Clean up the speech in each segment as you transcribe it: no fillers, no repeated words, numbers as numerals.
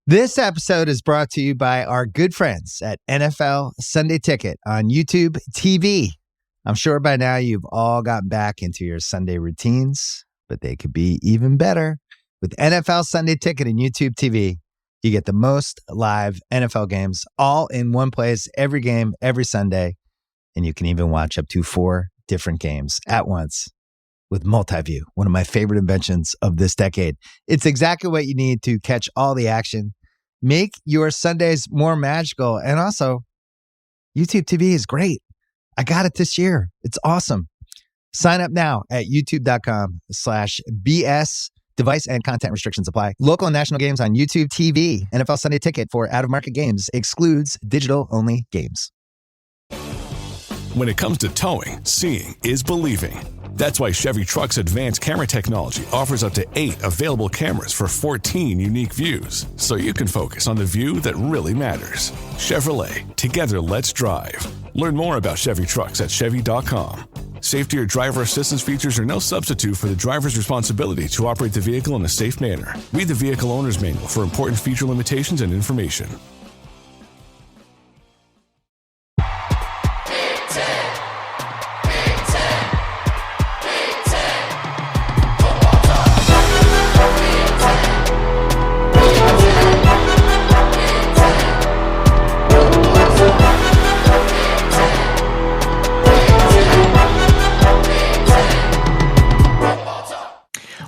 This episode is brought to you by our good friends at NFL Sunday Ticket on YouTube TV. I'm sure by now you've all gotten back into your Sunday routines, but they could be even better. With NFL Sunday Ticket and YouTube TV, you get the most live NFL games all in one place, every game, every Sunday, and you can even watch up to 4 different games at once with multi-view, one of my favorite inventions of this decade. It's exactly what you need to catch all the action, make your Sundays more magical, and also YouTube TV is great. I got it this year. It's awesome. Sign up now at youtube.com/BS. Device and content restrictions apply. Local and national games on YouTube TV. NFL Sunday Ticket for out-of-market games excludes digital-only games. When it comes to towing, seeing is believing. That's why Chevy Truck's advanced camera technology offers up to 8 available cameras for 14 unique views, so you can focus on the view that really matters. Chevrolet, together let's drive. Learn more about Chevy Trucks at Chevy.com. Safety or driver assistance features are no substitute for the driver's responsibility to operate the vehicle in a safe manner. Read the vehicle owner's manual for important feature limitations and information.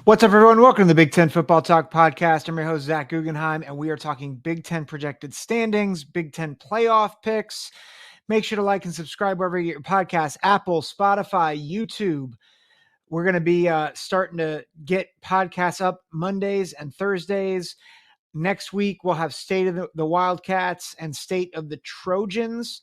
What's up, everyone? Welcome to the Big Ten Football Talk podcast. I'm your host, Zach Guggenheim, and we are talking Big Ten projected standings, Big Ten playoff picks. Make sure to like and subscribe wherever you get your podcasts, Apple, Spotify, YouTube. We're going to be starting to get podcasts up Mondays and Thursdays. Next week, we'll have State of the Wildcats and State of the Trojans.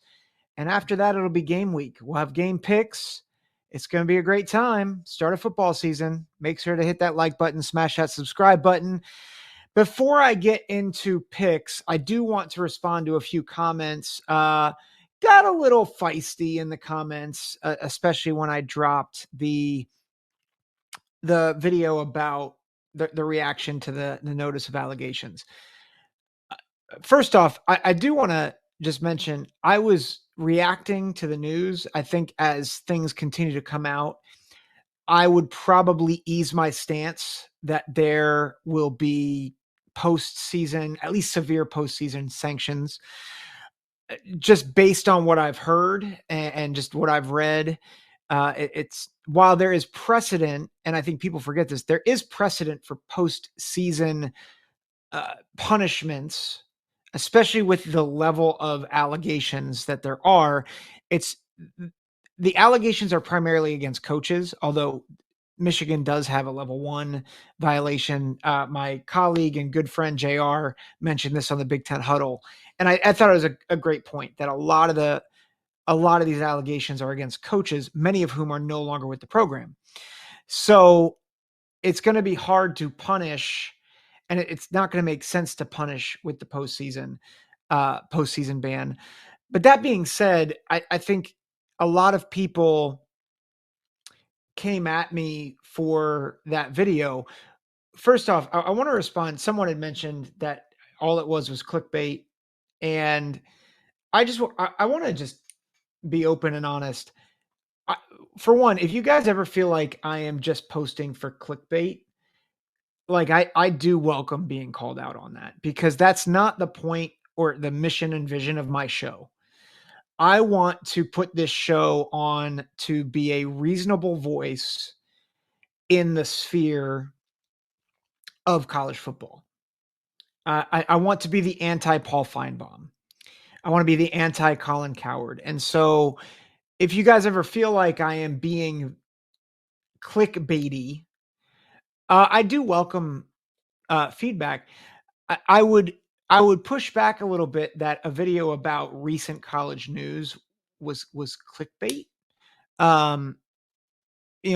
And after that, it'll be game week. We'll have game picks. It's going to be a great time. Start a football season. Make sure to hit that like button, smash that subscribe button. Before I get into picks, I do want to respond to a few comments. Got a little feisty in the comments, especially when I dropped the video about the reaction to the notice of allegations. First off, I do want to just mention I was reacting to the news. I think as things continue to come out, I would probably ease my stance that there will be postseason, at least severe postseason sanctions, just based on what I've heard and just what I've read. It's while there is precedent, and I think people forget this, there is precedent for postseason punishments, especially with the level of allegations that there are. The allegations are primarily against coaches, although Michigan does have a level 1 violation. My colleague and good friend JR mentioned this on the Big Ten Huddle. And I thought it was a great point that a lot of these allegations are against coaches, many of whom are no longer with the program. So it's going to be hard to punish, and it's not going to make sense to punish with the postseason ban. But that being said, I think a lot of people came at me for that video. First off, I want to respond. Someone had mentioned that all it was clickbait. And I want to just be open and honest. For one, if you guys ever feel like I am just posting for clickbait, like I do welcome being called out on that, because that's not the point or the mission and vision of my show. I want to put this show on to be a reasonable voice in the sphere of college football. I want to be the anti-Paul Feinbaum. I want to be the anti-Colin Cowherd. And so if you guys ever feel like I am being clickbaity, I do welcome feedback. I would push back a little bit that a video about recent college news was clickbait.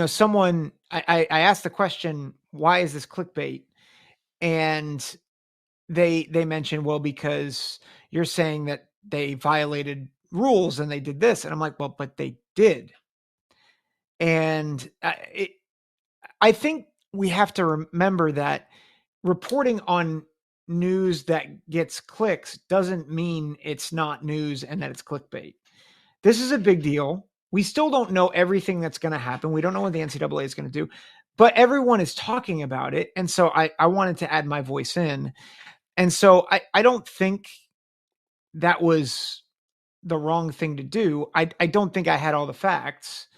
Someone I asked the question, why is this clickbait? And they mentioned, well, because you're saying that they violated rules and they did this. And I'm like, well, but they did. And I think we have to remember that reporting on news that gets clicks doesn't mean it's not news and that it's clickbait. This is a big deal. We still don't know everything that's going to happen. We don't know what the NCAA is going to do, but everyone is talking about it. And so I wanted to add my voice in. And so I don't think that was the wrong thing to do. I don't think I had all the facts,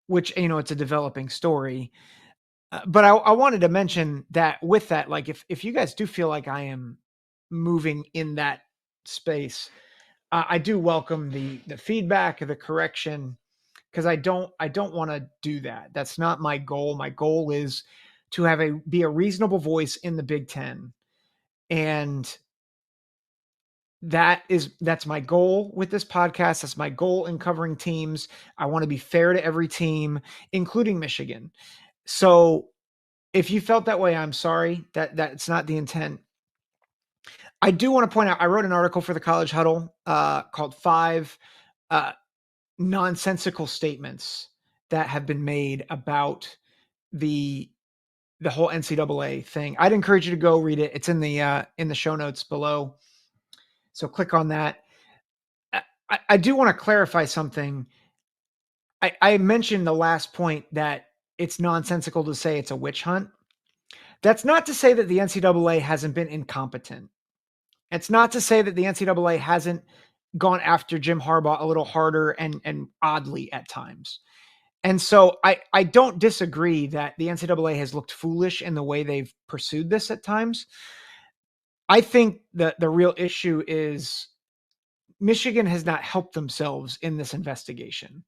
which, it's a developing story. But I wanted to mention that with that, like if you guys do feel like I am moving in that space, I do welcome the feedback, the correction, because I don't want to do that. That's not my goal. My goal is to be a reasonable voice in the Big Ten, and that's my goal with this podcast. That's my goal in covering teams. I want to be fair to every team, including Michigan. So if you felt that way, I'm sorry. That's not the intent. I do want to point out, I wrote an article for the College Huddle called 5 Nonsensical Statements that have been made about the whole NCAA thing. I'd encourage you to go read it. It's in the show notes below. So click on that. I do want to clarify something. I mentioned the last point that it's nonsensical to say it's a witch hunt. That's not to say that the NCAA hasn't been incompetent. It's not to say that the NCAA hasn't gone after Jim Harbaugh a little harder and oddly at times. And so I don't disagree that the NCAA has looked foolish in the way they've pursued this at times. I think that the real issue is Michigan has not helped themselves in this investigation.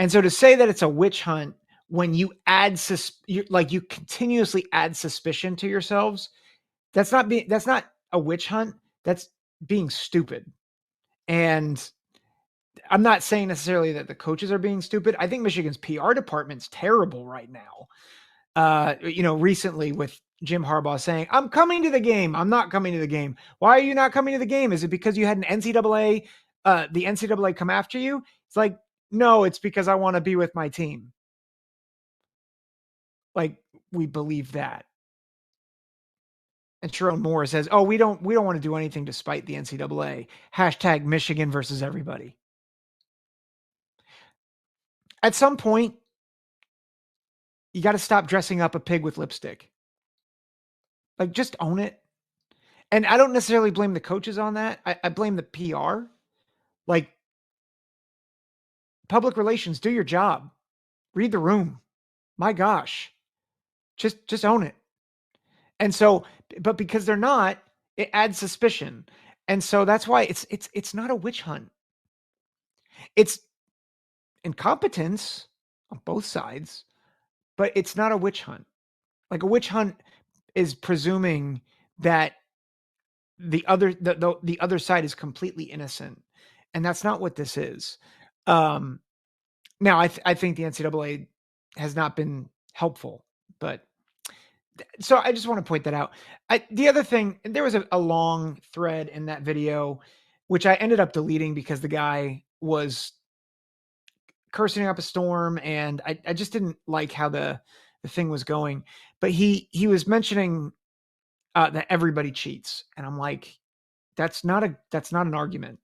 And so to say that it's a witch hunt when you you continuously add suspicion to yourselves, that's not a witch hunt. That's being stupid. And I'm not saying necessarily that the coaches are being stupid. I think Michigan's PR department's terrible right now. Recently with Jim Harbaugh saying, I'm coming to the game. I'm not coming to the game. Why are you not coming to the game? Is it because you had the NCAA come after you? It's like, no, it's because I want to be with my team. Like, we believe that. And Sharon Moore says, oh, we don't want to do anything to spite the NCAA. Hashtag Michigan versus everybody. At some point, you got to stop dressing up a pig with lipstick. Like, just own it. And I don't necessarily blame the coaches on that. I blame the PR. Like, public relations, do your job. Read the room. My gosh. Just own it. And so, but because they're not, it adds suspicion. And so that's why it's not a witch hunt. It's incompetence on both sides, but it's not a witch hunt. Like, a witch hunt is presuming that the other side is completely innocent, and that's not what this is. Now I think the NCAA has not been helpful, but so I just want to point that out. The other thing, there was a long thread in that video, which I ended up deleting because the guy was cursing up a storm, and I just didn't like how the thing was going. But he was mentioning that everybody cheats, and I'm like, that's not an argument.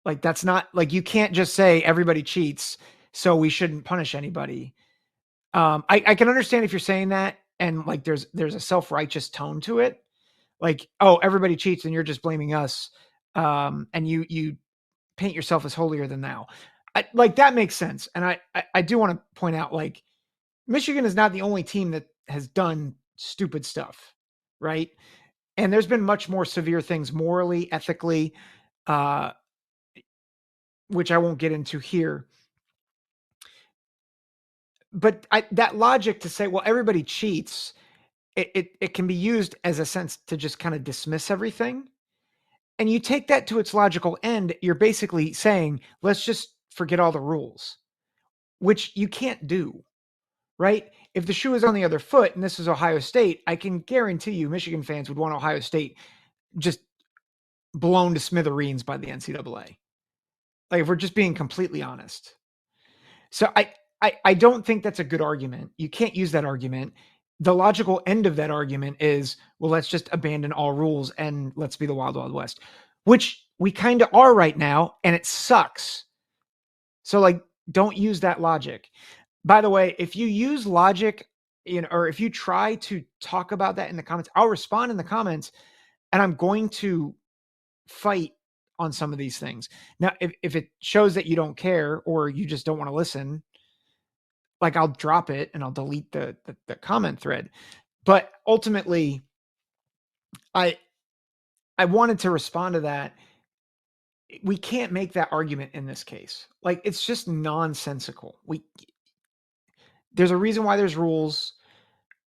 Like, that's not, like, you can't just say everybody cheats, so we shouldn't punish anybody. I can understand if you're saying that, and like there's a self-righteous tone to it. Like, oh, everybody cheats and you're just blaming us. And you paint yourself as holier than thou. Like, that makes sense. And I do want to point out, like, Michigan is not the only team that has done stupid stuff, right? And there's been much more severe things morally, ethically, which I won't get into here. But that logic to say, well, everybody cheats, it can be used as a sense to just kind of dismiss everything. And you take that to its logical end, you're basically saying, let's just forget all the rules, which you can't do, right? If the shoe is on the other foot and this is Ohio State, I can guarantee you Michigan fans would want Ohio State just blown to smithereens by the NCAA. Like, if we're just being completely honest. So I don't think that's a good argument. You can't use that argument. the logical end of that argument is, well, let's just abandon all rules and let's be the Wild Wild West, which we kind of are right now, and it sucks. So like, don't use that logic. By the way, if you use logic, or if you try to talk about that in the comments, I'll respond in the comments, and I'm going to fight on some of these things. Now, if it shows that you don't care or you just don't want to listen, like I'll drop it and I'll delete the comment thread. But ultimately, I wanted to respond to that. We can't make that argument in this case. Like, it's just nonsensical. There's a reason why there's rules.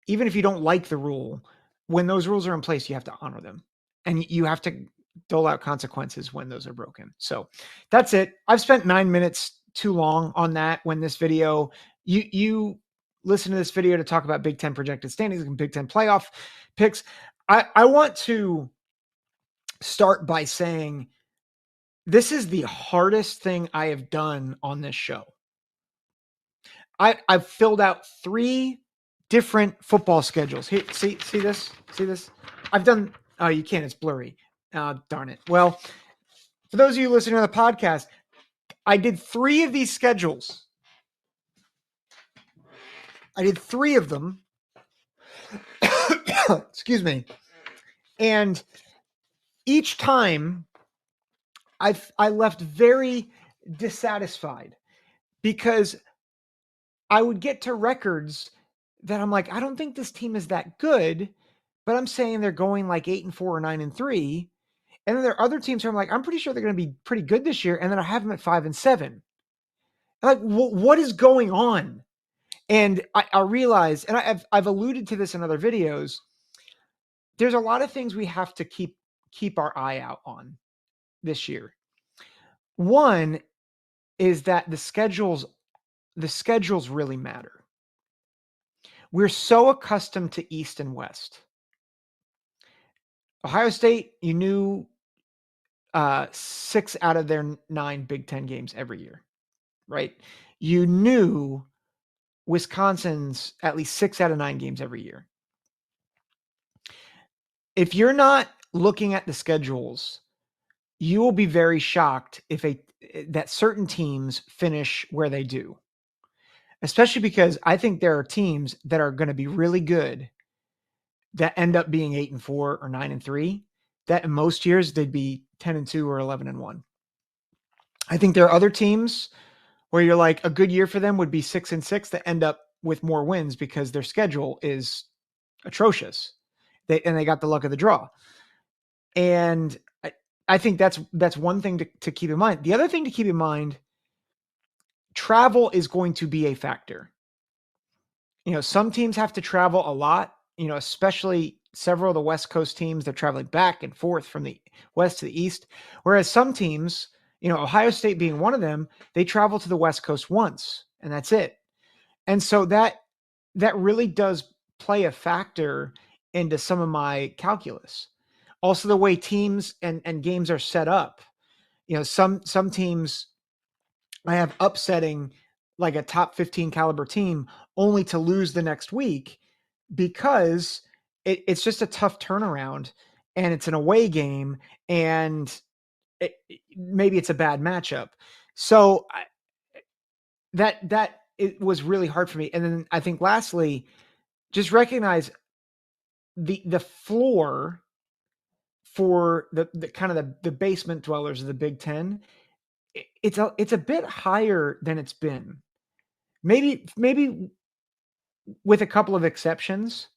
Even if you don't like the rule, when those rules are in place, you have to honor them, and you have to dole out consequences when those are broken. So that's it. I've spent 9 minutes too long on that. When this video, you listen to this video to talk about Big Ten projected standings and Big Ten playoff picks. I want to start by saying this is the hardest thing I have done on this show. I've filled out 3 different football schedules. Here, see this? See this? I've done, oh, you can't, it's blurry. Darn it. Well, for those of you listening to the podcast, I did 3 of these schedules. I did 3 of them. Excuse me. And each time I left very dissatisfied because I would get to records that I'm like, I don't think this team is that good, but I'm saying they're going like 8-4 or 9-3. And then there are other teams where I'm like, I'm pretty sure they're going to be pretty good this year. And then I have them at 5-7. I'm like, what is going on? And I realized, and I've alluded to this in other videos, there's a lot of things we have to keep our eye out on this year. One is that the schedules really matter. We're so accustomed to East and West. Ohio State, you knew 6 out of their 9 Big Ten games every year, right? You knew Wisconsin's at least 6 out of 9 games every year. If you're not looking at the schedules, you will be very shocked that certain teams finish where they do. Especially because I think there are teams that are going to be really good that end up being 8-4 or 9-3, that in most years they'd be 10-2 or 11-1. I think there are other teams where you're like, a good year for them would be 6-6 that end up with more wins because their schedule is atrocious. They got the luck of the draw. And I think that's one thing to keep in mind. The other thing to keep in mind, travel is going to be a factor. Some teams have to travel a lot, especially several of the West Coast teams, they're traveling back and forth from the West to the East. Whereas some teams, Ohio State being one of them, they travel to the West Coast once and that's it. And so that really does play a factor into some of my calculus. Also, the way teams and games are set up. Some teams I have upsetting like a top 15 caliber team only to lose the next week because it's just a tough turnaround and it's an away game and maybe it's a bad matchup. So it was really hard for me. And then I think lastly, just recognize the floor for the kind of the basement dwellers of the Big Ten. It's a bit higher than it's been. Maybe with a couple of exceptions.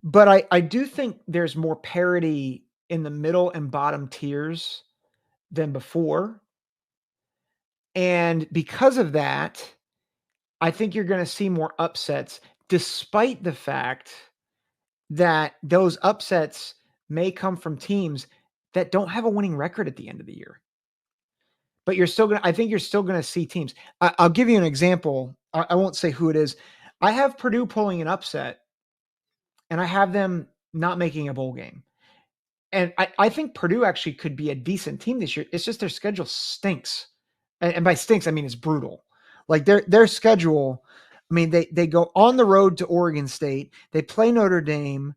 But I do think there's more parity in the middle and bottom tiers than before. And because of that, I think you're going to see more upsets, despite the fact that those upsets may come from teams that don't have a winning record at the end of the year. But I think you're still going to see teams. I'll give you an example. I won't say who it is. I have Purdue pulling an upset and I have them not making a bowl game. And I think Purdue actually could be a decent team this year. It's just their schedule stinks. And by stinks, I mean it's brutal. Like their schedule, I mean, they go on the road to Oregon State. They play Notre Dame.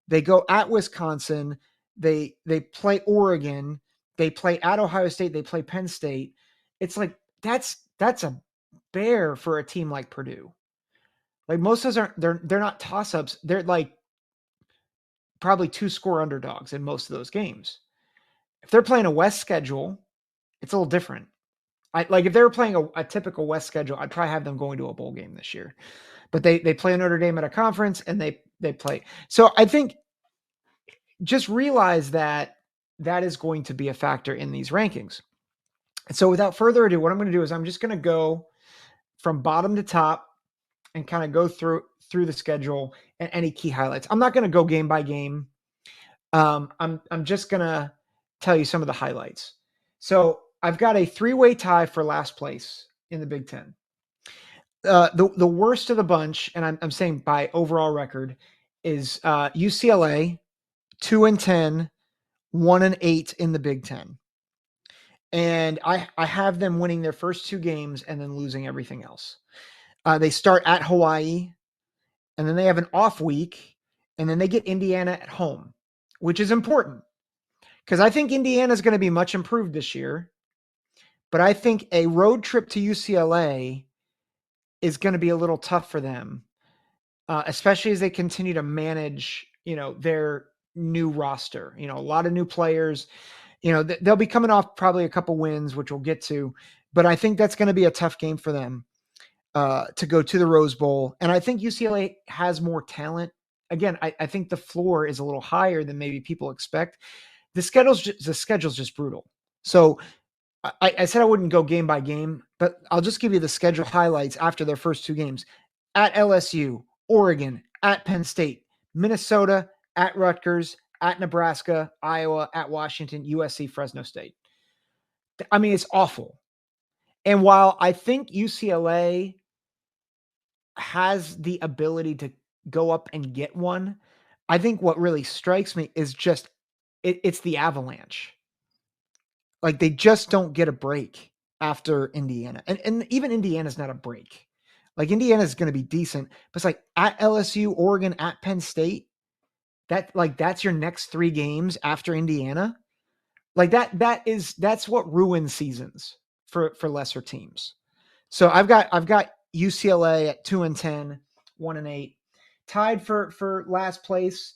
They go at Wisconsin. They play Oregon. They play at Ohio State. They play Penn State. It's like that's a bear for a team like Purdue. Like most of those aren't they're not toss ups. They're like probably 2-score underdogs in most of those games. If they're playing a West schedule, it's a little different. Like if they were playing a typical West schedule, I'd probably have them going to a bowl game this year. But they play Notre Dame at a conference and they play. So I think just realize that is going to be a factor in these rankings. And so without further ado, what I'm going to do is I'm just going to go from bottom to top and kind of go through the schedule and any key highlights. I'm not going to go game by game. I'm just going to tell you some of the highlights. So I've got a 3-way tie for last place in the Big Ten. The worst of the bunch, and I'm saying by overall record, is UCLA, 2-10, 1-8 in the Big Ten. And I have them winning their first 2 games and then losing everything else. They start at Hawaii, and then they have an off week, and then they get Indiana at home, which is important because I think Indiana is going to be much improved this year. But I think a road trip to UCLA is going to be a little tough for them, especially as they continue to manage, their new roster. A lot of new players. They'll be coming off probably a couple wins, which we'll get to. But I think that's going to be a tough game for them to go to the Rose Bowl. And I think UCLA has more talent. Again, I think the floor is a little higher than maybe people expect. The schedule's just brutal. So I said I wouldn't go game by game, but I'll just give you the schedule highlights after their first 2 games. At LSU, Oregon, at Penn State, Minnesota, at Rutgers, at Nebraska, Iowa, at Washington, USC, Fresno State. I mean, it's awful. And while I think UCLA has the ability to go up and get one, I think what really strikes me is just it's the Avalanche. Like they just don't get a break after Indiana. And even Indiana's not a break. Like Indiana's going to be decent, but it's like at LSU, Oregon, at Penn State, that's your next 3 games after Indiana. Like that's what ruins seasons for lesser teams. So I've got UCLA at 2-10, 1-8. Tied for last place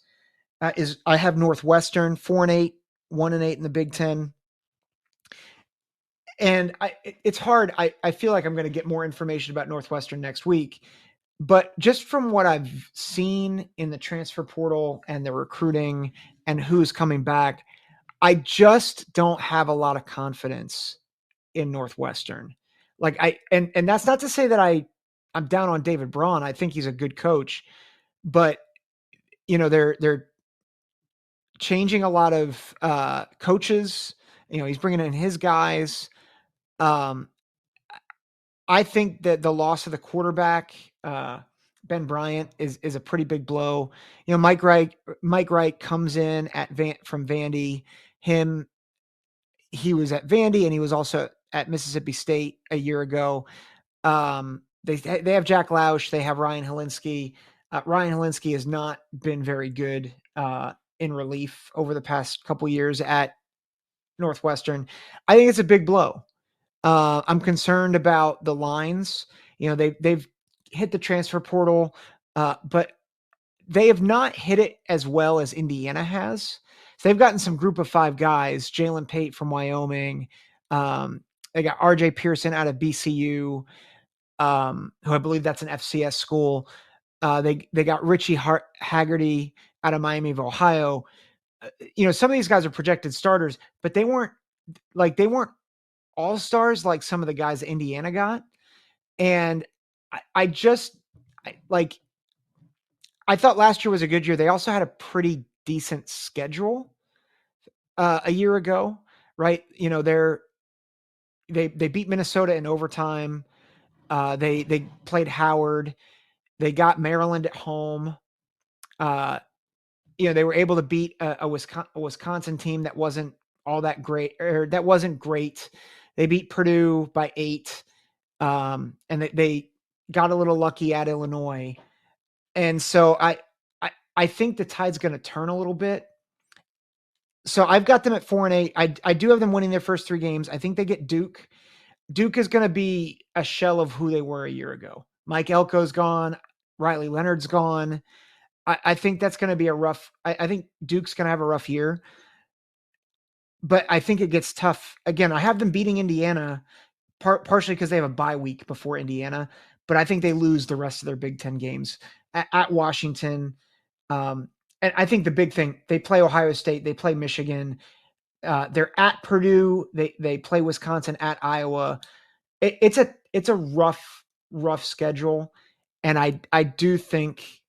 is I have Northwestern 4-8, 1-8 in the Big Ten. And it's hard. I feel like I'm going to get more information about Northwestern next week. But just from what I've seen in the transfer portal and the recruiting and who's coming back, I just don't have a lot of confidence in Northwestern. Like and that's not to say that I'm down on David Braun. I think he's a good coach, but they're changing a lot of coaches. He's bringing in his guys. I think that the loss of the quarterback, Ben Bryant, is a pretty big blow. Mike Wright comes in from Vandy. He was at Vandy and he was also at Mississippi State a year ago. They have Jack Lausch. They have Ryan Helinski. Ryan Helinski has not been very good in relief over the past couple years at Northwestern. I think it's a big blow. I'm concerned about the lines. They've hit the transfer portal, but they have not hit it as well as Indiana has. So they've gotten some group of 5 guys, Jalen Pate from Wyoming. They got RJ Pearson out of BCU, who I believe that's an FCS school. They got Richie Haggerty out of Miami of Ohio. Some of these guys are projected starters, but they weren't all-stars like some of the guys that Indiana got. And I thought last year was a good year. They also had a pretty decent schedule a year ago, right? They beat Minnesota in overtime. They played Howard. They got Maryland at home. They were able to beat a Wisconsin team that wasn't all that great, or that wasn't great. They beat Purdue by 8. And they got a little lucky at Illinois. And so I think the tide's going to turn a little bit. So I've got them at 4-8. I do have them winning their first 3 games. I think they get Duke. Duke is going to be a shell of who they were a year ago. Mike Elko's gone. Riley Leonard's gone. I think that's going to be a rough. I think Duke's going to have a rough year. But I think it gets tough. Again, I have them beating Indiana partially because they have a bye week before Indiana. But I think they lose the rest of their Big Ten games at Washington. And I think the big thing, they play Ohio State, they play Michigan, they're at Purdue, they play Wisconsin, at Iowa. It's a rough schedule, and I do think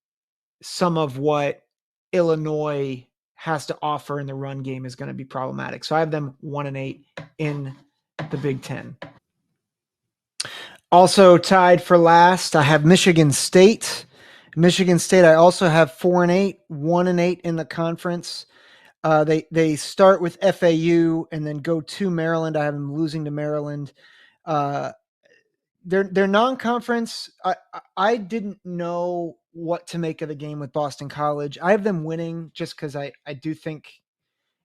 some of what Illinois has to offer in the run game is going to be problematic. So I have them 1-8 in the Big Ten. Also tied for last, I have Michigan State. Michigan State, I also have 4-8, 1-8 in the conference. They start with FAU and then go to Maryland. I have them losing to Maryland. They're non-conference. I didn't know what to make of the game with Boston College. I have them winning just because I do think,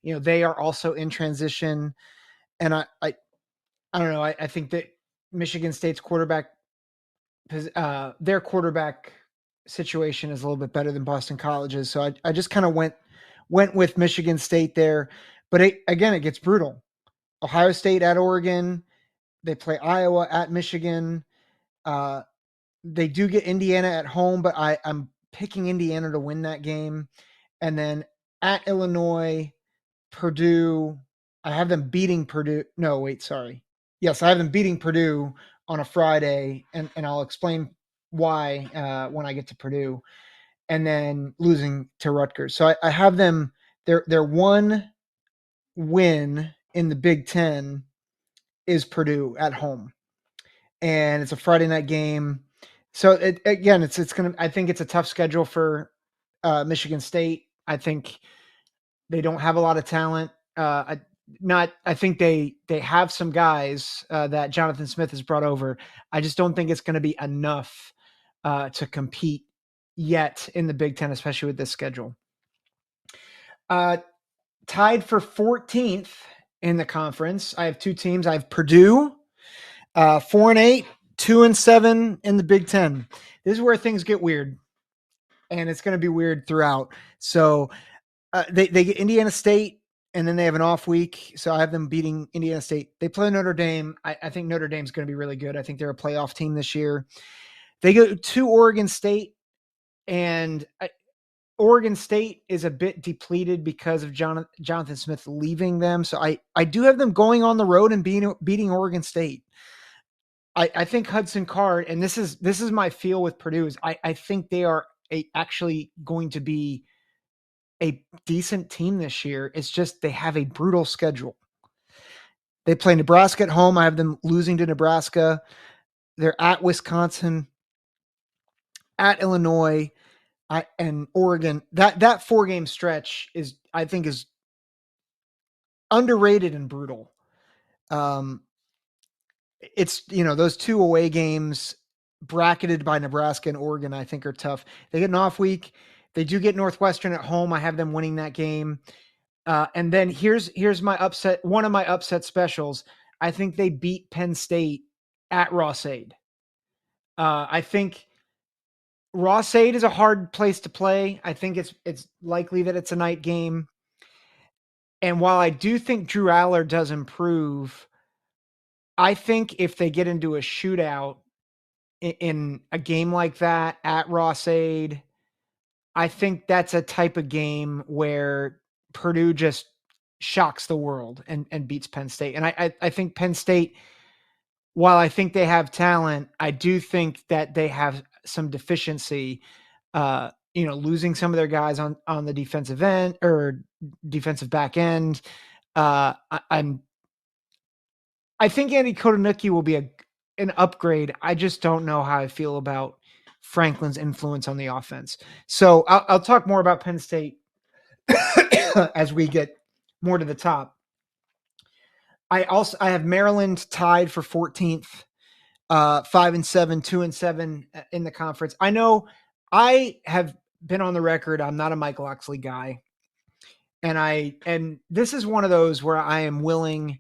they are also in transition, and I don't know. I think that Michigan State's quarterback, their quarterback situation is a little bit better than Boston College's. So I just kind of went with Michigan State there. But again, it gets brutal. Ohio State at Oregon. They play Iowa at Michigan. They do get Indiana at home, but I'm picking Indiana to win that game. And then at Illinois, Purdue, I have them beating Purdue. No, wait, sorry. Yes, I have them beating Purdue on a Friday, and I'll explain why when I get to Purdue, and then losing to Rutgers. So I have them, their one win in the Big Ten is Purdue at home, and it's a Friday night game. So it's gonna. I think it's a tough schedule for Michigan State. I think they don't have a lot of talent. I think they have some guys that Jonathan Smith has brought over. I just don't think it's going to be enough to compete yet in the Big Ten, especially with this schedule. Tied for 14th in the conference, I have 2 teams. I have Purdue, 4-8, 2-7 in the Big Ten. This is where things get weird, and it's going to be weird throughout. So they get Indiana State, and then they have an off week. So I have them beating Indiana State. They play Notre Dame. I think Notre Dame's going to be really good. I think they're a playoff team this year. They go to Oregon State, and Oregon State is a bit depleted because of Jonathan Smith leaving them. So I do have them going on the road and beating Oregon State. I think Hudson Card, and this is my feel with Purdue, is I think they are actually going to be a decent team this year. It's just they have a brutal schedule. They play Nebraska at home. I have them losing to Nebraska. They're at Wisconsin, at Illinois, and Oregon. That 4-game stretch is, I think, is underrated and brutal. It's, those 2 away games bracketed by Nebraska and Oregon, I think, are tough. They get an off week. They do get Northwestern at home. I have them winning that game. And then here's my upset. One of my upset specials. I think they beat Penn State at Ross-Ade. I think Ross-Ade is a hard place to play. I think it's likely that it's a night game. And while I do think Drew Aller does improve, I think if they get into a shootout in a game like that at Ross-Ade, I think that's a type of game where Purdue just shocks the world and beats Penn State. And I think Penn State, while I think they have talent, I do think that they have some deficiency, losing some of their guys on the defensive end or defensive back end. I think Andy Kotonuki will be an upgrade. I just don't know how I feel about Franklin's influence on the offense. So I'll talk more about Penn State as we get more to the top. I have Maryland tied for 14th. 5-7, 2-7 in the conference. I know I have been on the record. I'm not a Mike Loxley guy. And this is one of those where I am willing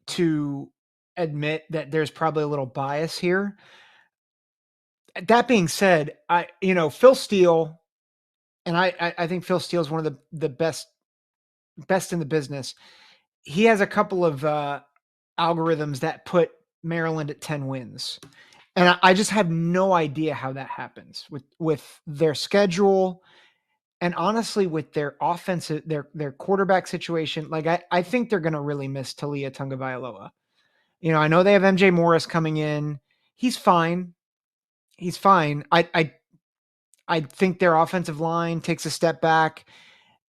to admit that there's probably a little bias here. That being said, Phil Steele, and I think Phil Steele is one of the best in the business. He has a couple of algorithms that put Maryland at 10 wins. And I just have no idea how that happens with their schedule and honestly with their offensive, their quarterback situation. Like I think they're going to really miss Talia Tagovailoa. I know they have MJ Morris coming in. He's fine. I think their offensive line takes a step back.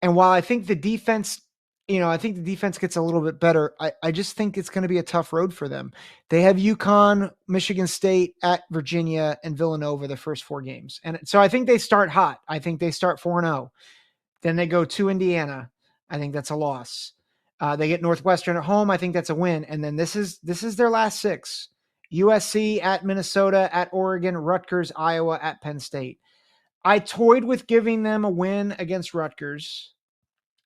And while I think the defense, gets a little bit better, I just think it's going to be a tough road for them. They have UConn, Michigan State, at Virginia, and Villanova the first 4 games. And so I think they start hot. I think they start 4-0. Then they go to Indiana. I think that's a loss. They get Northwestern at home. I think that's a win. And then this is their last 6. USC, at Minnesota, at Oregon, Rutgers, Iowa, at Penn State. I toyed with giving them a win against Rutgers.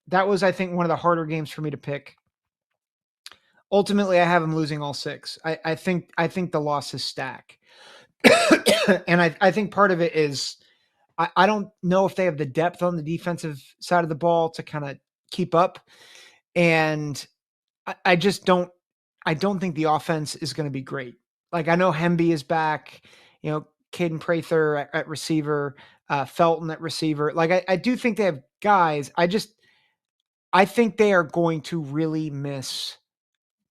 That was, I think, one of the harder games for me to pick. Ultimately, I have them losing all 6. I think the losses stack. And I think part of it is I don't know if they have the depth on the defensive side of the ball to kind of keep up. And I just don't think the offense is going to be great. Like, I know Hemby is back, Caden Prather at receiver, Felton at receiver. Like, I do think they have guys. I think they are going to really miss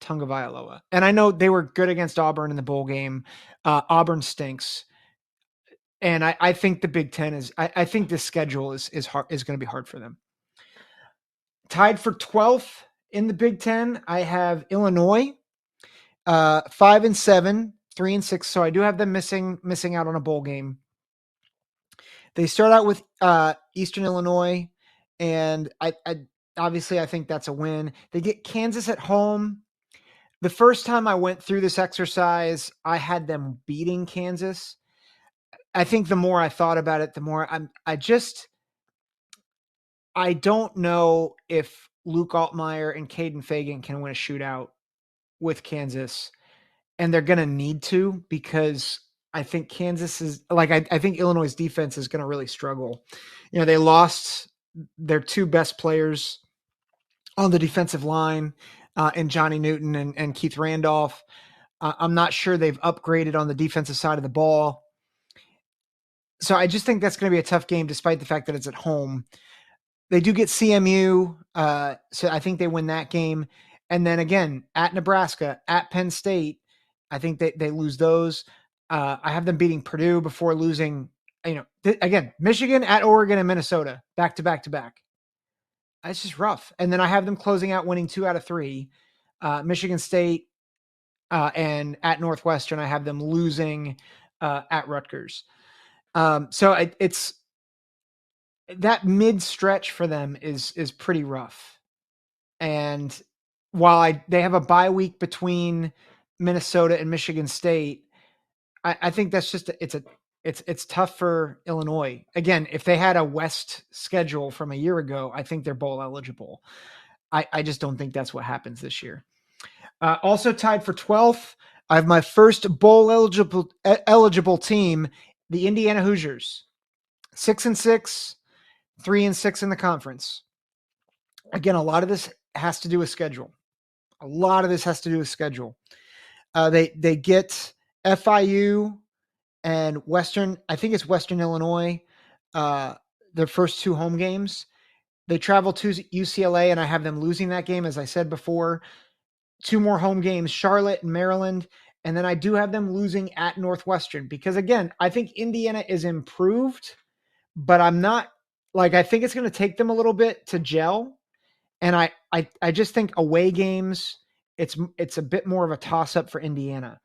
Tagovailoa. And I know they were good against Auburn in the bowl game. Auburn stinks. And I think the Big Ten is, I think this schedule is hard, is going to be hard for them. Tied for 12th in the Big Ten, I have Illinois, 5-7, 3-6. So I do have them missing out on a bowl game. They start out with Eastern Illinois, and I obviously I think that's a win. They get Kansas at home. The first time I went through this exercise, I had them beating Kansas. I think the more I thought about it, the more I don't know if Luke Altmaier and Caden Fagan can win a shootout with Kansas, and they're going to need to, because I think Kansas is like, I think Illinois' defense is going to really struggle. They lost their 2 best players on the defensive line in Johnny Newton and Keith Randolph. I'm not sure they've upgraded on the defensive side of the ball. So I just think that's going to be a tough game, despite the fact that it's at home. They do get CMU, so I think they win that game. And then again, at Nebraska, at Penn State, I think they lose those. I have them beating Purdue before losing, again, Michigan, at Oregon, and Minnesota, back to back to back. It's just rough. And then I have them closing out winning 2 out of 3. Michigan State and at Northwestern, I have them losing at Rutgers. So it's that mid stretch for them is pretty rough. And while they have a bye week between Minnesota and Michigan State, I think that's just it's tough for Illinois. Again, if they had a West schedule from a year ago, I think they're bowl eligible. I just don't think that's what happens this year. Also tied for 12th, I have my first bowl eligible team, the Indiana Hoosiers, 6-6, 3-6 in the conference. Again, a lot of this has to do with schedule. They get FIU and Western, I think it's Western Illinois, their first 2 home games. They travel to UCLA, and I have them losing that game, as I said before. 2 more home games, Charlotte and Maryland. And then I do have them losing at Northwestern, because again, I think Indiana is improved, but I'm not like, I think it's going to take them a little bit to gel. And I just think away games, it's a bit more of a toss up for Indiana.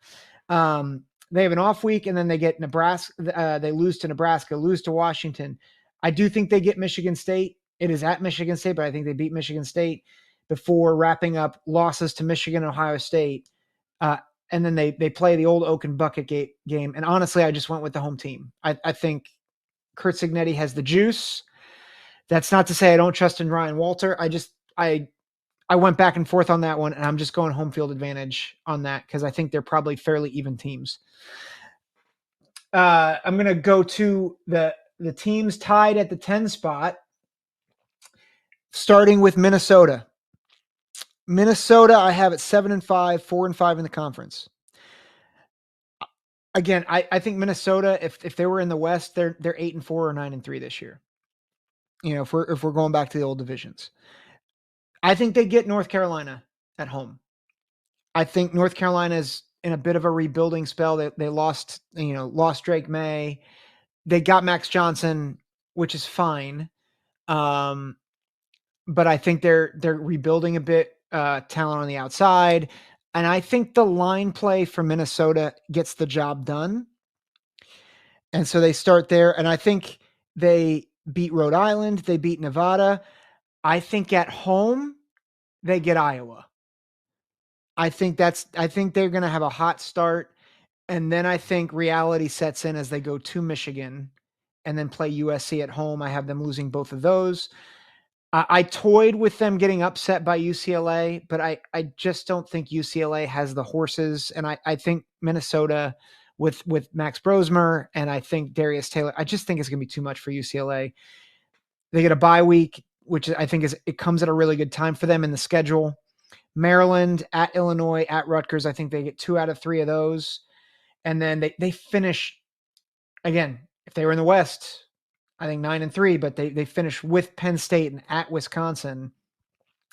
They have an off week, and then they get Nebraska. They lose to Nebraska, lose to Washington. I do think they get Michigan State. It is at Michigan State, but I think they beat Michigan State before wrapping up losses to Michigan and Ohio State. and then they play the old Oaken Bucket game. And honestly, I just went with the home team. I think Kurt Signetti has the juice. That's not to say I don't trust in Ryan Walter. I went back and forth on that one, and I'm just going home field advantage on that because I think they're probably fairly even teams. I'm going to go to the teams tied at the 10 spot, starting with Minnesota. Minnesota, I have it 7-5, 4-5 in the conference. Again, I think Minnesota, if they were in the West, they're 8-4 or 9-3 this year. If we're going back to the old divisions, I think they get North Carolina at home. I think North Carolina is in a bit of a rebuilding spell. They lost Drake May. They got Max Johnson, which is fine. But I think they're rebuilding a bit, talent on the outside. And I think the line play for Minnesota gets the job done. And so they start there. And I think they beat Rhode Island. They beat Nevada. I think at home, they get Iowa. I think they're going to have a hot start. And then I think reality sets in as they go to Michigan and then play USC at home. I have them losing both of those. I toyed with them getting upset by UCLA, but I just don't think UCLA has the horses. And I think Minnesota with Max Brosmer and I think Darius Taylor, I just think it's going to be too much for UCLA. They get a bye week, which I think it comes at a really good time for them in the schedule. Maryland, at Illinois, at Rutgers, I think they get 2 out of 3 of those. And then they finish, again, if they were in the West, I think 9-3, but they finish with Penn State and at Wisconsin.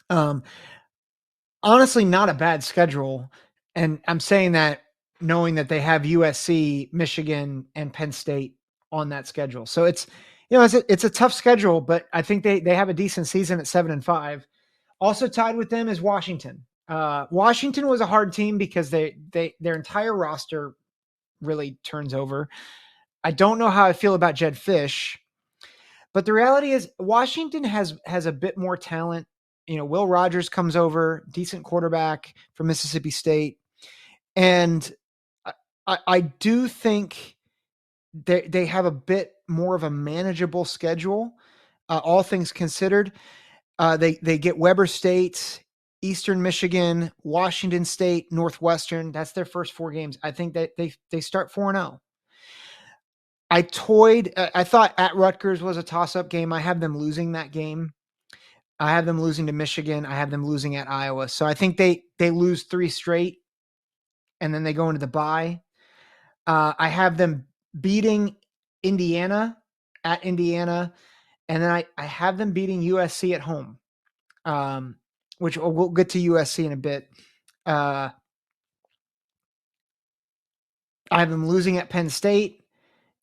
Honestly, not a bad schedule. And I'm saying that knowing that they have USC, Michigan, and Penn State on that schedule. So it's a tough schedule, but I think they have a decent season at 7-5. Also tied with them is Washington. Washington was a hard team because their entire roster really turns over. I don't know how I feel about Jed Fish, but the reality is Washington has a bit more talent. Will Rogers comes over, decent quarterback from Mississippi State. And I do think they have a bit more of a manageable schedule, all things considered. They get Weber State, Eastern Michigan, Washington State, Northwestern. That's their first 4 games. I think that they start 4-0. I thought at Rutgers was a toss-up game. I have them losing that game. I have them losing to Michigan. I have them losing at Iowa. So I think they lose 3 straight, and then they go into the bye. I have them beating Indiana at Indiana, and then I have them beating USC at home, which we'll get to USC in a bit. I have them losing at Penn State,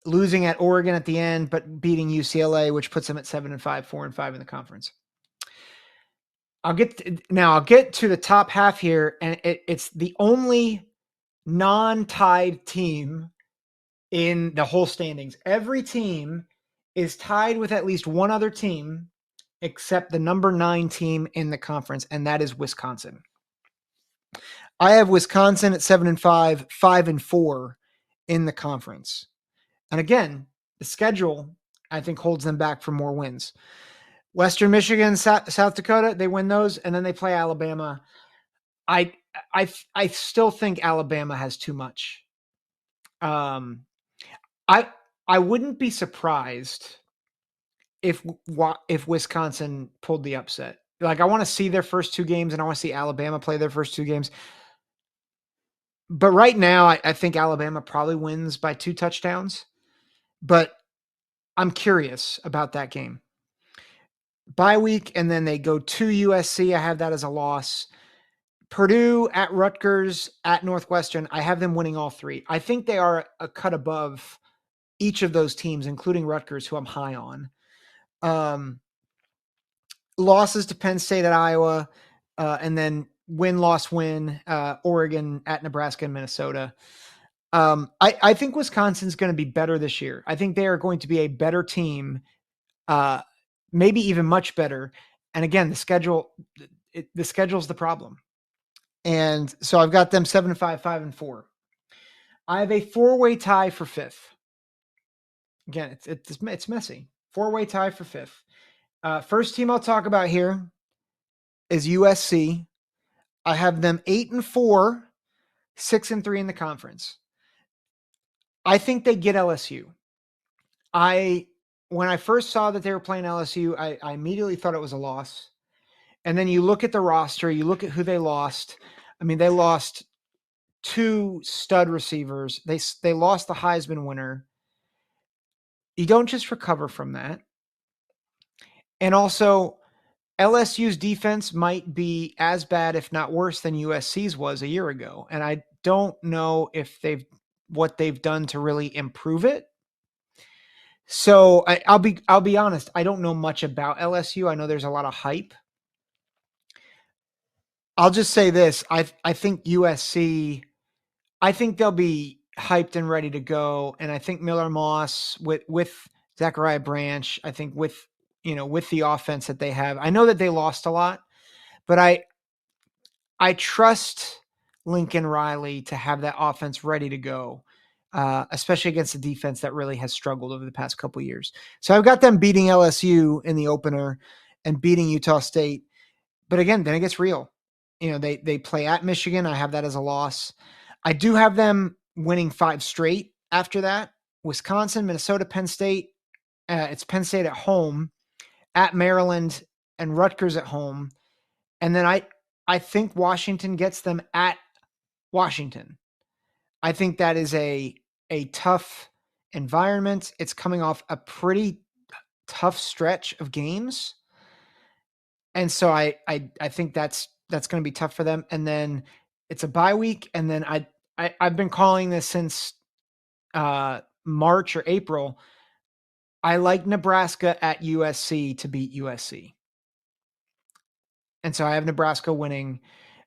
losing at Oregon at the end, but beating UCLA, which puts them at 7-5, 4-5 in the conference. I'll get to the top half here, and it's the only non-tied team in the whole standings. Every team is tied with at least one other team except the number 9 team in the conference, and that is Wisconsin. I have Wisconsin at 7-5, 5-4 in the conference. And again, the schedule, I think, holds them back for more wins. Western Michigan, South Dakota, they win those, and then they play Alabama. I still think Alabama has too much. I wouldn't be surprised if Wisconsin pulled the upset. Like, I want to see their first 2 games, and I want to see Alabama play their first 2 games. But right now, I think Alabama probably wins by 2 touchdowns. But I'm curious about that game. Bye week, and then they go to USC. I have that as a loss. Purdue, at Rutgers, at Northwestern. I have them winning all 3. I think they are a cut above each of those teams, including Rutgers, who I'm high on. Losses to Penn State at Iowa, and then win, Oregon at Nebraska and Minnesota. I think Wisconsin's going to be better this year. I think they are going to be a better team, maybe even much better. And again, the schedule's the problem. And so I've got them 7-5, 5-4. I have a 4-way tie for 5th. Again, it's messy. 4-way tie for 5th. First team I'll talk about here is USC. I have them 8-4, 6-3 in the conference. I think they get LSU. When I first saw that they were playing LSU, I immediately thought it was a loss. And then you look at the roster, you look at who they lost. I mean, they lost 2 stud receivers. They lost the Heisman winner. You don't just recover from that. And also, LSU's defense might be as bad, if not worse, than USC's was a year ago. And I don't know if what they've done to really improve it. So I'll be honest. I don't know much about LSU. I know there's a lot of hype. I'll just say this. I think USC, I think they'll be hyped and ready to go. And I think Miller Moss with Zachariah Branch, I think with the offense that they have, I know that they lost a lot, but I trust Lincoln Riley to have that offense ready to go, especially against a defense that really has struggled over the past couple of years. So I've got them beating LSU in the opener and beating Utah State. But again, then it gets real. They play at Michigan. I have that as a loss. I do have them winning 5 straight after that. Wisconsin, Minnesota, Penn State. It's Penn State at home, at Maryland, and Rutgers at home. And then I think Washington gets them at Washington. I think that is a tough environment. It's coming off a pretty tough stretch of games. And so I think that's going to be tough for them. And then it's a bye week. And then I've been calling this since March or April. I like Nebraska at USC to beat USC. And so I have Nebraska winning.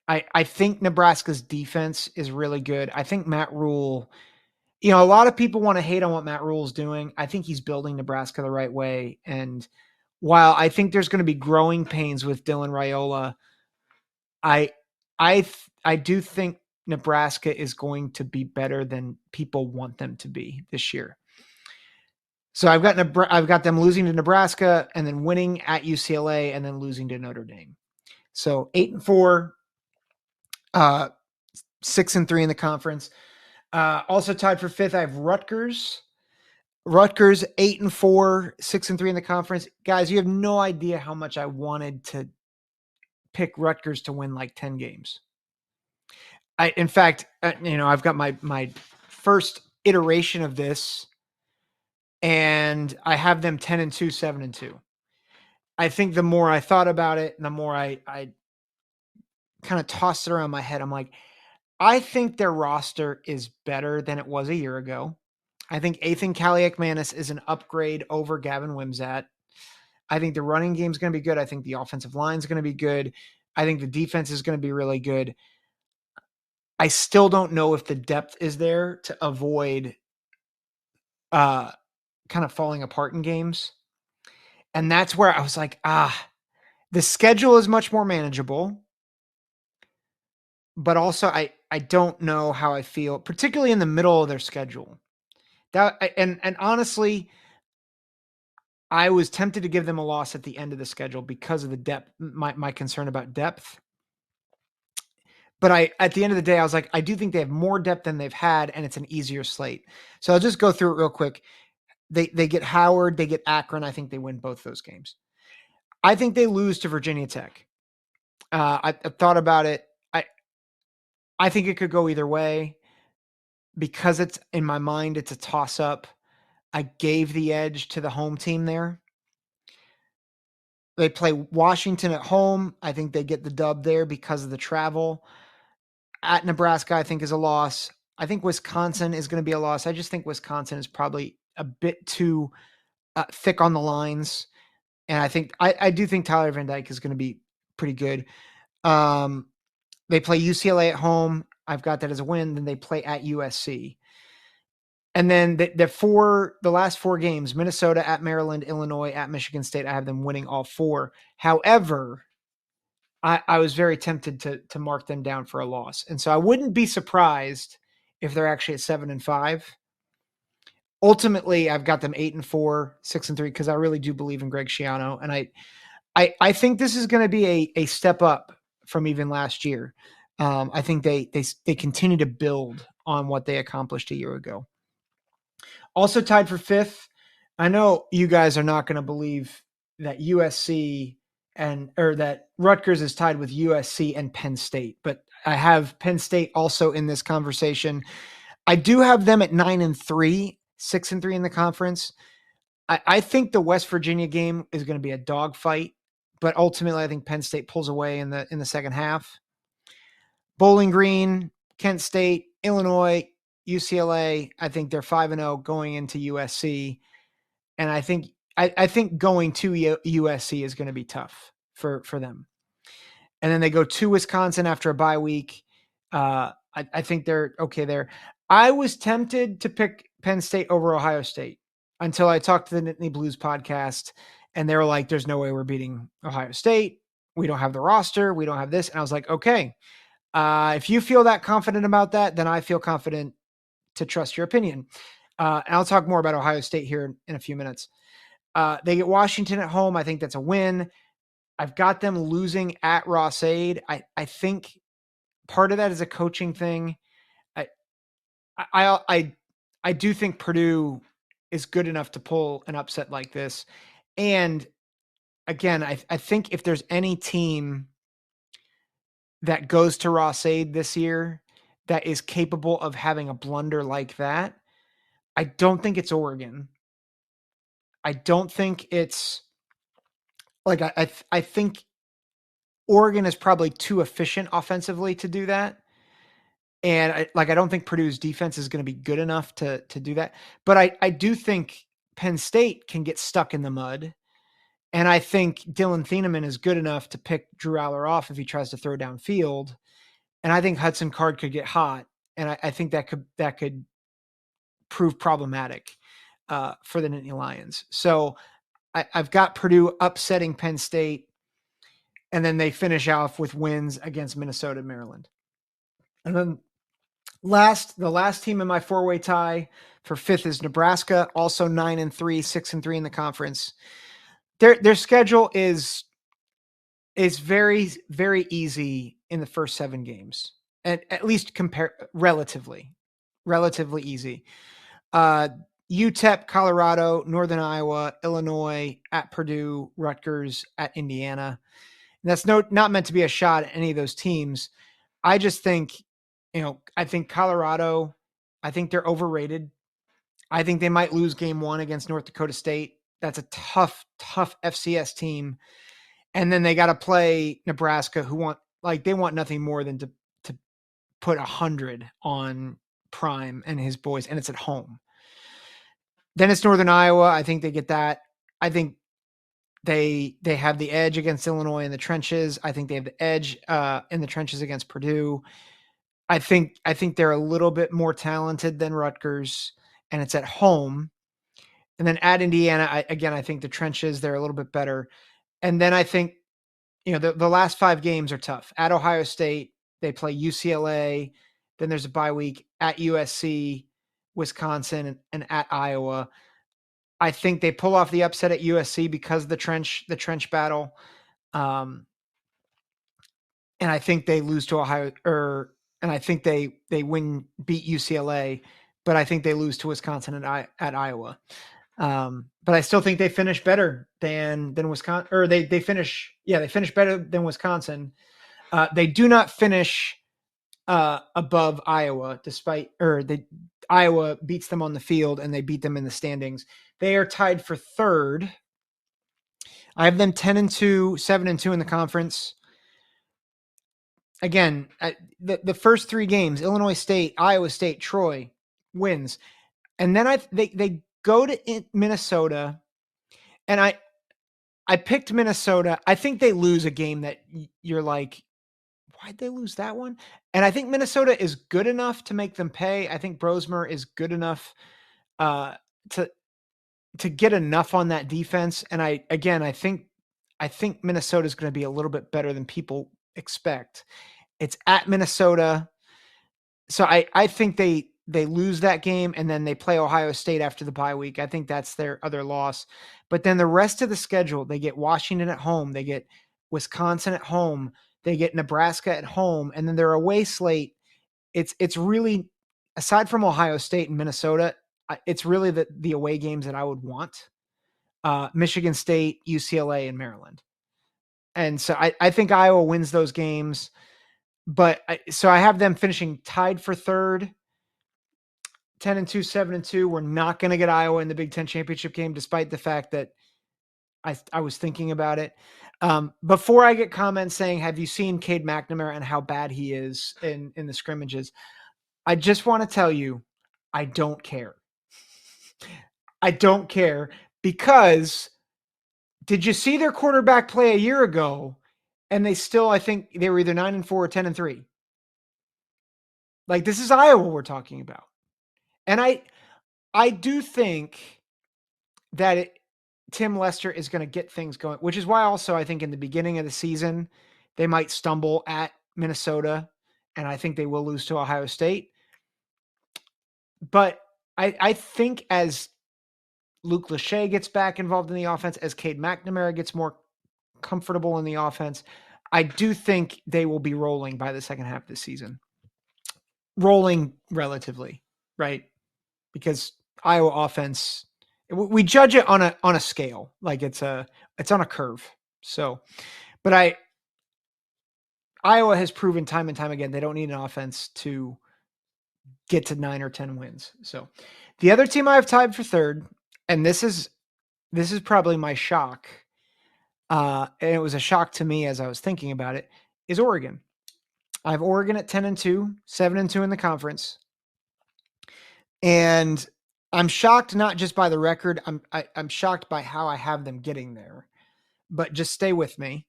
I think Nebraska's defense is really good. I think Matt Rule, a lot of people want to hate on what Matt Rule's doing. I think he's building Nebraska the right way. And while I think there's going to be growing pains with Dylan Raiola, I do think Nebraska is going to be better than people want them to be this year. So I've got them losing to Nebraska and then winning at UCLA and then losing to Notre Dame. So 8-4, 6-3 in the conference. Also tied for 5th, I have Rutgers. Rutgers 8-4, 6-3 in the conference. Guys, you have no idea how much I wanted to pick Rutgers to win like 10 games. In fact, I've got my first iteration of this, and I have them 10-2, 7-2. I think the more I thought about it, and the more I kind of tossed it around my head, I'm like, I think their roster is better than it was a year ago. I think Ethan Kaliakmanis is an upgrade over Gavin Wimsatt. I think the running game is going to be good. I think the offensive line is going to be good. I think the defense is going to be really good. I still don't know if the depth is there to avoid kind of falling apart in games. And that's where I was like, the schedule is much more manageable. But also I don't know how I feel, particularly in the middle of their schedule. And honestly, I was tempted to give them a loss at the end of the schedule because of the depth, my concern about depth. But at the end of the day, I was like, I do think they have more depth than they've had, and it's an easier slate. So I'll just go through it real quick. They get Howard, they get Akron. I think they win both those games. I think they lose to Virginia Tech. I thought about it. I think it could go either way because it's in my mind, it's a toss up. I gave the edge to the home team there. They play Washington at home. I think they get the dub there because of the travel. At Nebraska, I think is a loss. I think Wisconsin is going to be a loss. I just think Wisconsin is probably a bit too thick on the lines. And I do think Tyler Van Dyke is going to be pretty good. They play UCLA at home. I've got that as a win. Then they play at USC. And then the last 4 games, Minnesota, at Maryland, Illinois, at Michigan State, I have them winning all 4. However, I was very tempted to mark them down for a loss. And so I wouldn't be surprised if they're actually at 7-5. Ultimately, I've got them 8-4, 6-3, because I really do believe in Greg Schiano. And I think this is going to be a step up from even last year. I think they continue to build on what they accomplished a year ago. Also tied for 5th. I know you guys are not going to believe that that Rutgers is tied with USC and Penn State, but I have Penn State also in this conversation. I do have them at 9-3, 6-3 in the conference. I think the West Virginia game is going to be a dogfight, but ultimately I think Penn State pulls away in the second half. Bowling Green, Kent State, Illinois, UCLA. I think they're 5-0 going into USC, and I think going to USC is going to be tough for them. And then they go to Wisconsin after a bye week. I think they're okay there. I was tempted to pick Penn State over Ohio State until I talked to the Nittany Blues podcast, and they were like, there's no way we're beating Ohio State. We don't have the roster. We don't have this. And I was like, okay, if you feel that confident about that, then I feel confident to trust your opinion. And I'll talk more about Ohio State here in a few minutes. They get Washington at home. I think that's a win. I've got them losing at Ross-Ade. I think part of that is a coaching thing. I do think Purdue is good enough to pull an upset like this. And again, I think if there's any team that goes to Ross-Ade this year that is capable of having a blunder like that, I don't think it's Oregon. I don't think it's like I think Oregon is probably too efficient offensively to do that. And I don't think Purdue's defense is going to be good enough to do that. But I do think Penn State can get stuck in the mud. And I think Dylan Thieneman is good enough to pick Drew Aller off if he tries to throw downfield. And I think Hudson Card could get hot. And I think that could prove problematic for the Nittany Lions. So I've got Purdue upsetting Penn State. And then they finish off with wins against Minnesota and Maryland. And then the last team in my 4-way tie for 5th is Nebraska, also 9-3, 6-3 in the conference. Their schedule is very, very easy in the first 7 games, and at least relatively easy. UTEP, Colorado, Northern Iowa, Illinois, at Purdue, Rutgers, at Indiana. And that's not meant to be a shot at any of those teams. I just think, I think Colorado, I think they're overrated. I think they might lose game 1 against North Dakota State. That's a tough FCS team. And then they got to play Nebraska, who want nothing more than to put 100 on Prime and his boys, and it's at home. Then it's Northern Iowa. I think they get that. I think they have the edge against Illinois in the trenches. I think they have the edge in the trenches against Purdue. I think they're a little bit more talented than Rutgers, and it's at home. And then at Indiana, I think the trenches, they're a little bit better. And then I think, the last 5 games are tough. At Ohio State, they play UCLA. Then there's a bye week at USC, Wisconsin, and at Iowa. I think they pull off the upset at USC because of the trench battle. And I think they lose to Ohio, and I think they beat UCLA, but I think they lose to Wisconsin at Iowa. But I still think they finish better than Wisconsin, or they finish better than Wisconsin. They do not finish above Iowa, Iowa beats them on the field and they beat them in the standings. They are tied for 3rd. I have them 10-2, 7-2 in the conference. Again, the first 3 games, Illinois State, Iowa State, Troy wins. And then they go to Minnesota, and I picked Minnesota. I think they lose a game that you're like, why'd they lose that one? And I think Minnesota is good enough to make them pay. I think Brosmer is good enough to get enough on that defense. And I think I think Minnesota is going to be a little bit better than people expect. It's at Minnesota. So I think they lose that game and then they play Ohio State after the bye week. I think that's their other loss. But then the rest of the schedule, they get Washington at home, they get Wisconsin at home, they get Nebraska at home, and then their away slate. It's really, aside from Ohio State and Minnesota, it's really the away games that I would want. Michigan State, UCLA, and Maryland. And so I think Iowa wins those games. But so I have them finishing tied for third, 10-2, 7-2. We're not going to get Iowa in the Big Ten championship game, despite the fact that I was thinking about it. Before I get comments saying, have you seen Cade McNamara and how bad he is in the scrimmages? I just want to tell you, I don't care. I don't care because did you see their quarterback play a year ago? And they still, I think they were either 9-4 or 10-3. Like, this is Iowa we're talking about. And I do think that Tim Lester is going to get things going, which is why also I think in the beginning of the season, they might stumble at Minnesota, and I think they will lose to Ohio State. But I think as Luke Lachey gets back involved in the offense, as Cade McNamara gets more comfortable in the offense, I do think they will be rolling by the second half of the season. Rolling relatively, right? Because Iowa offense, we judge it on a scale, like it's on a curve. So, but Iowa has proven time and time again they don't need an offense to get to 9 or 10 wins. So, the other team I have tied for third, and this is probably my shock, and it was a shock to me as I was thinking about it, is Oregon. I have Oregon at 10-2, 7-2 in the conference. And I'm shocked not just by the record, I'm shocked by how I have them getting there. But just stay with me.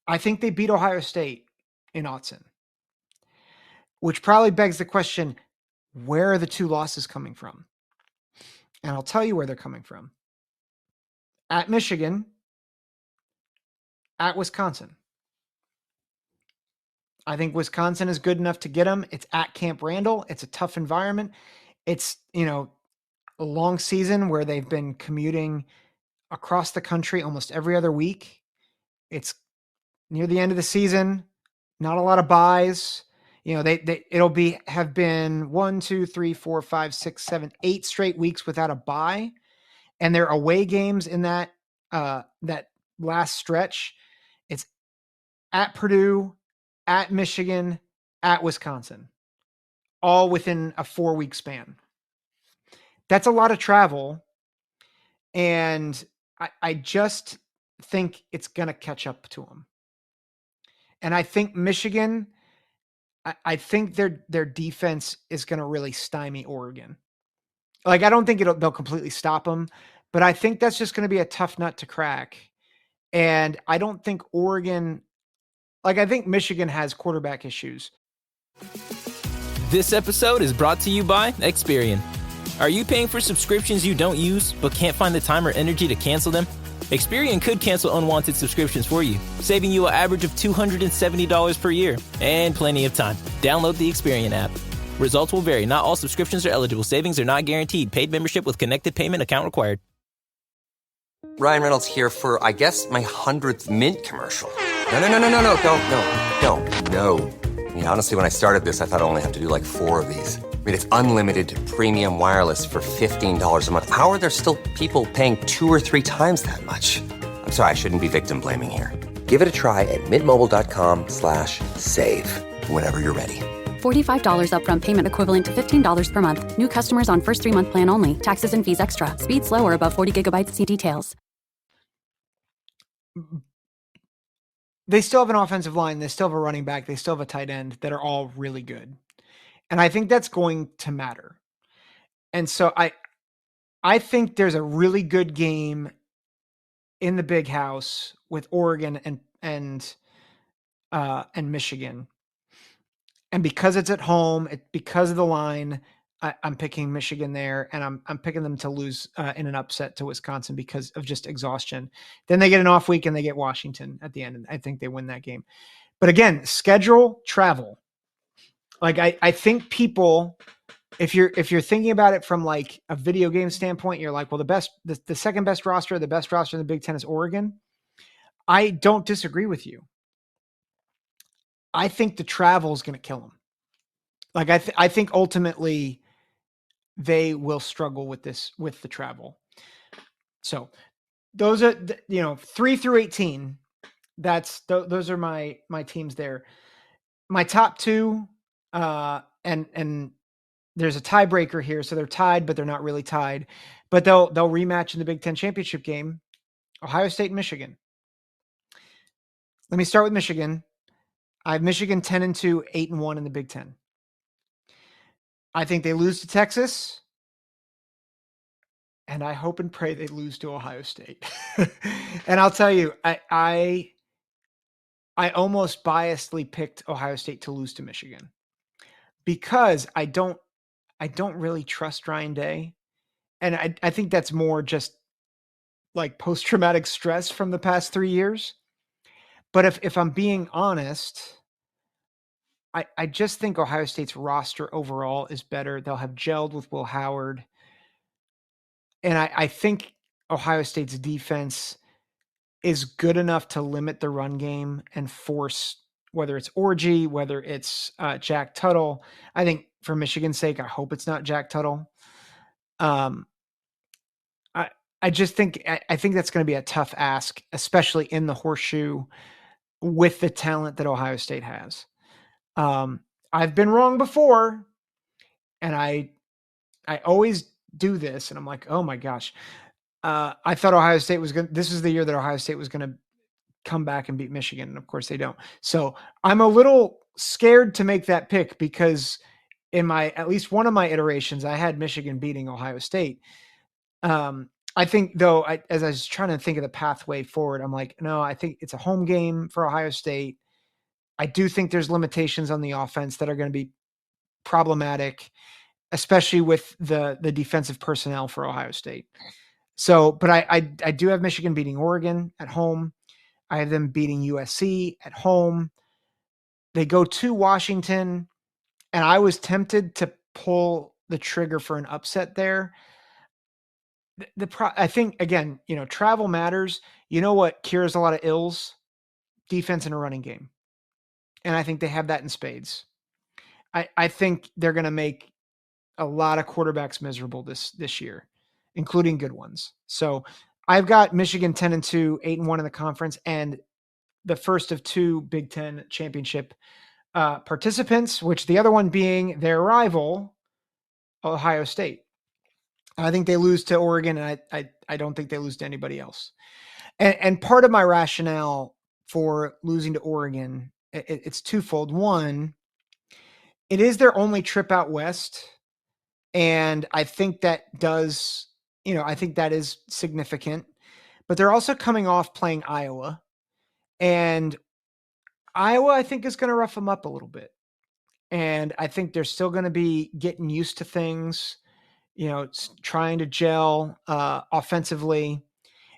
I think they beat Ohio State in Autzen, which probably begs the question, where are the two losses coming from? And I'll tell you where they're coming from. At Michigan, at Wisconsin. I think Wisconsin is good enough to get them. It's at Camp Randall. It's a tough environment. It's, a long season where they've been commuting across the country almost every other week. It's near the end of the season, not a lot of buys. Have been 1, 2, 3, 4, 5, 6, 7, 8 straight weeks without a bye. And their away games in that last stretch, it's at Purdue, at Michigan, at Wisconsin, all within a 4-week span. That's a lot of travel. And I just think it's going to catch up to them. And I think Michigan, I think their defense is going to really stymie Oregon. Like, I don't think they'll completely stop them, but I think that's just going to be a tough nut to crack. And I don't think Oregon, I think Michigan has quarterback issues. This episode is brought to you by Experian. Are you paying for subscriptions you don't use but can't find the time or energy to cancel them? Experian could cancel unwanted subscriptions for you, saving you an average of $270 per year and plenty of time. Download the Experian app. Results will vary. Not all subscriptions are eligible. Savings are not guaranteed. Paid membership with connected payment account required. Ryan Reynolds here for, I guess, my 100th Mint commercial. No, don't. I mean, honestly, when I started this, I thought I only have to do like 4 of these. I mean, it's unlimited premium wireless for $15 a month. How are there still people paying 2 or 3 times that much? I'm sorry, I shouldn't be victim blaming here. Give it a try at mintmobile.com/save. Whenever you're ready. $45 upfront payment equivalent to $15 per month. New customers on first 3-month plan only. Taxes and fees extra. Speed slower above 40 gigabytes. See details. They still have an offensive line. They still have a running back. They still have a tight end that are all really good. And I think that's going to matter. And so I think there's a really good game in the Big House with Oregon and Michigan. And because it's at home, because of the line, I'm picking Michigan there, and I'm picking them to lose in an upset to Wisconsin because of just exhaustion. Then they get an off week and they get Washington at the end, and I think they win that game. But again, schedule, travel. Like I think people, if you're thinking about it from like a video game standpoint, you're like, well, the second best roster, the best roster in the Big Ten is Oregon. I don't disagree with you. I think the travel is going to kill them. Like I think ultimately they will struggle with the travel. So those are 3 through 18. Those are my teams there. My top two, and there's a tiebreaker here, so they're tied, but they're not really tied. But they'll rematch in the Big Ten championship game. Ohio State and Michigan. Let me start with Michigan. I have Michigan 10-2, 8-1 in the Big Ten. I think they lose to Texas, and I hope and pray they lose to Ohio State. And I'll tell you, I almost biasedly picked Ohio State to lose to Michigan because I don't really trust Ryan Day. And I think that's more just like post-traumatic stress from the past 3 years. But if I'm being honest, I just think Ohio State's roster overall is better. They'll have gelled with Will Howard. And I think Ohio State's defense is good enough to limit the run game and force, whether it's Orji, whether it's Jack Tuttle. I think for Michigan's sake, I hope it's not Jack Tuttle. I just think I think that's going to be a tough ask, especially in the horseshoe with the talent that Ohio State has. I've been wrong before, and I always do this, and I'm like, oh my gosh. I thought Ohio State was going to, this is the year that Ohio State was going to come back and beat Michigan. And of course they don't. So I'm a little scared to make that pick because in at least one of my iterations, I had Michigan beating Ohio State. I think though, as I was trying to think of the pathway forward, I'm like, no, I think it's a home game for Ohio State. I do think there's limitations on the offense that are going to be problematic, especially with the defensive personnel for Ohio State. So, but I do have Michigan beating Oregon at home. I have them beating USC at home. They go to Washington, and I was tempted to pull the trigger for an upset there. I think, again, travel matters. You know what cures a lot of ills? Defense and a running game. And I think they have that in spades. I think they're going to make a lot of quarterbacks miserable this year, including good ones. So I've got Michigan 10-2, 8-1 in the conference, and the first of two Big Ten championship participants, which the other one being their rival, Ohio State. I think they lose to Oregon, and I don't think they lose to anybody else. And part of my rationale for losing to Oregon, it's twofold. One, it is their only trip out west, and I think that I think that is significant. But they're also coming off playing Iowa, and Iowa, I think, is going to rough them up a little bit. And I think they're still going to be getting used to things, trying to gel offensively.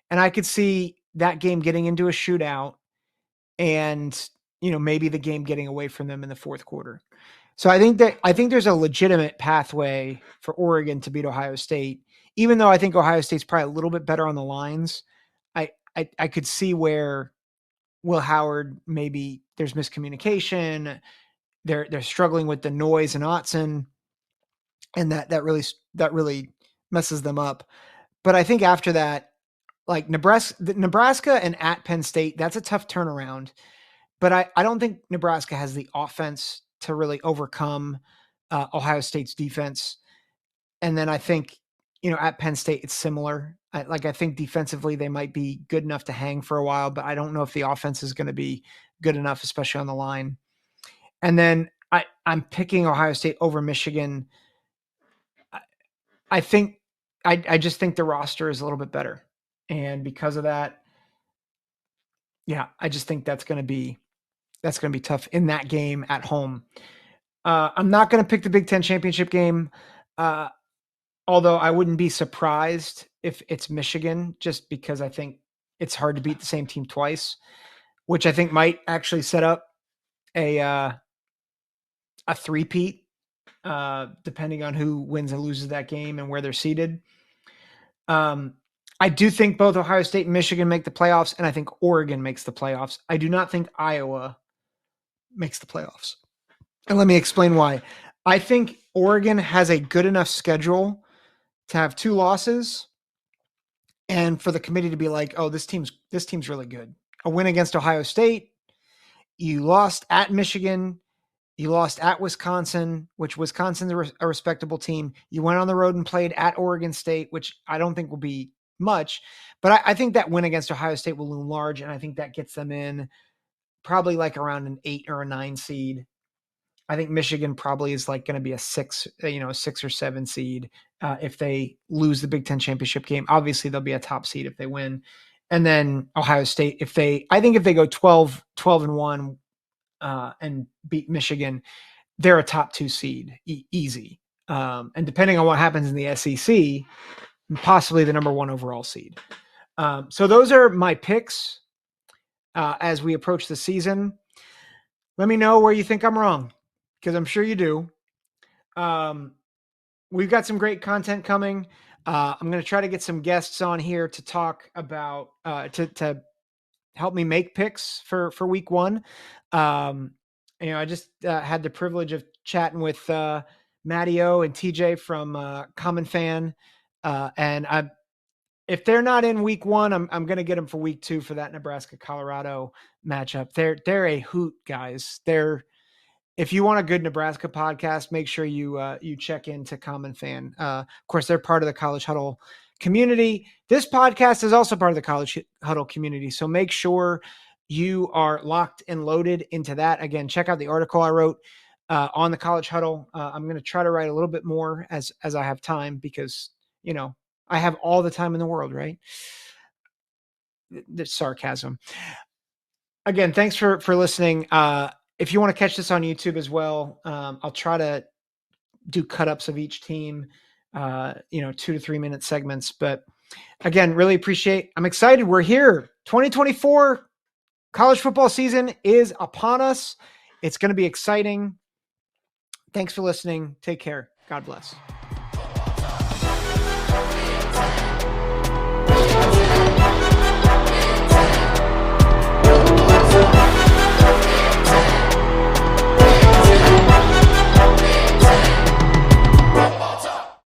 And I could see that game getting into a shootout and, maybe the game getting away from them in the fourth quarter. So I think there's a legitimate pathway for Oregon to beat Ohio State, even though I think Ohio State's probably a little bit better on the lines. I could see where Will Howard, maybe there's miscommunication. They're struggling with the noise and Otson, and that really messes them up. But I think after that, like Nebraska and at Penn State, that's a tough turnaround. But I don't think Nebraska has the offense to really overcome Ohio State's defense. And then I think, at Penn State, it's similar. I think defensively they might be good enough to hang for a while, but I don't know if the offense is going to be good enough, especially on the line. And then I'm picking Ohio State over Michigan. I think I just think the roster is a little bit better. And because of that, yeah, I just think that's going to be tough in that game at home. I'm not going to pick the Big Ten championship game. Although I wouldn't be surprised if it's Michigan, just because I think it's hard to beat the same team twice, which I think might actually set up a three-peat, depending on who wins and loses that game and where they're seated. I do think both Ohio State and Michigan make the playoffs, and I think Oregon makes the playoffs. I do not think Iowa makes the playoffs. And let me explain why. I think Oregon has a good enough schedule to have 2 losses and for the committee to be like, oh, this team's really good. A win against Ohio State, you lost at Michigan, you lost at Wisconsin, which Wisconsin's a respectable team. You went on the road and played at Oregon State, which I don't think will be much, but I think that win against Ohio State will loom large, and I think that gets them in probably like around an 8 or a 9 seed. I think Michigan probably is like going to be a 6 or 7 seed if they lose the Big Ten championship game. Obviously, they'll be a top seed if they win. And then Ohio State, if they go 12-1 and beat Michigan, they're a top 2 seed, easy. And depending on what happens in the SEC, possibly the number 1 overall seed. So those are my picks as we approach the season. Let me know where you think I'm wrong, because I'm sure you do. We've got some great content coming. I'm going to try to get some guests on here to talk about, to help me make picks for week 1. I just had the privilege of chatting with Matty O and TJ from Common Fan. And if they're not in week 1, I'm going to get them for week 2 for that Nebraska-Colorado matchup. They're a hoot, guys. If you want a good Nebraska podcast, make sure you check into Common Fan. Of course, they're part of the College Huddle community. This podcast is also part of the College Huddle community, so make sure you are locked and loaded into that. Again, check out the article I wrote on the College Huddle. I'm going to try to write a little bit more as I have time, because I have all the time in the world, right? There's sarcasm. Again, thanks for listening. If you want to catch this on YouTube as well, I'll try to do cut-ups of each team, 2 to 3 minute segments. But again, really appreciate. I'm excited. We're here. 2024 college football season is upon us. It's going to be exciting. Thanks for listening. Take care. God bless.